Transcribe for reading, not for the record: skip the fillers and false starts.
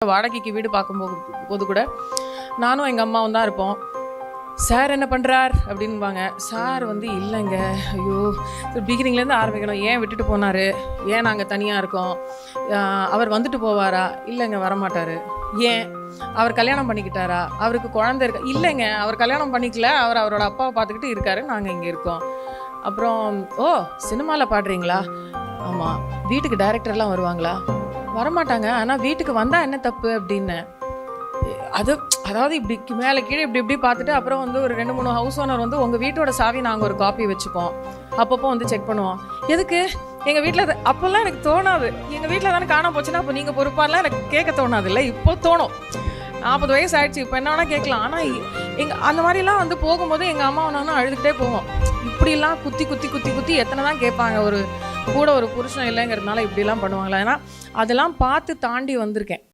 வாடகைக்கு வீடு போது கூட நானும் எங்கள் அம்மாவும் தான் இருப்போம். சார் என்ன பண்ணுறார் அப்படின்பாங்க. சார் வந்து இல்லைங்க, ஐயோ பிகினிங்லேருந்து ஆரம்பிக்கணும். ஏன் விட்டுட்டு போனார், ஏன் நாங்கள் தனியாக இருக்கோம், அவர் வந்துட்டு போவாரா, இல்லைங்க வரமாட்டார். ஏன் அவர் கல்யாணம் பண்ணிக்கிட்டாரா, அவருக்கு குழந்தை இருக்கா, இல்லைங்க அவர் கல்யாணம் பண்ணிக்கல, அவர் அவரோட அப்பாவை பார்த்துக்கிட்டு இருக்காரு, நாங்கள் இங்கே இருக்கோம். அப்புறம் ஓ சினிமாவில் பாடுறீங்களா, ஆமாம். வீட்டுக்கு டைரக்டர்லாம் வருவாங்களா, வரமாட்டாங்க, ஆனால் வீட்டுக்கு வந்தால் என்ன தப்பு அப்படின்னு. அதாவது இப்படி மேலே கீழே இப்படி இப்படி பார்த்துட்டு அப்புறம் வந்து ஒரு 2-3 ஹவுஸ் ஓனர் வந்து உங்கள் வீட்டோட சாவி நாங்கள் ஒரு காப்பி வச்சுப்போம், அப்பப்போ வந்து செக் பண்ணுவோம். எதுக்கு எங்கள் வீட்டில் அப்போல்லாம் எனக்கு தோணாது. எங்கள் வீட்டில் தானே காணாம போச்சுன்னா அப்போ நீங்கள் பொறுப்பாலாம் எனக்கு கேட்க தோணாது இல்லை. இப்போ தோணும். 40 வயசு ஆயிடுச்சு, இப்போ என்ன வேணால் கேட்கலாம். ஆனால் அந்த மாதிரிலாம் வந்து போகும்போது எங்கள் அம்மா ஒன்று அழுதுகிட்டே போவோம். இப்படிலாம் குத்தி குத்தி குத்தி குத்தி எத்தனை தான் கேட்பாங்க. ஒரு கூட ஒரு புருஷன் இல்லைங்கிறதுனால இப்படிலாம் பண்ணுவாங்களா. ஏன்னா அதெல்லாம் பார்த்து தாண்டி வந்திருக்கேன்.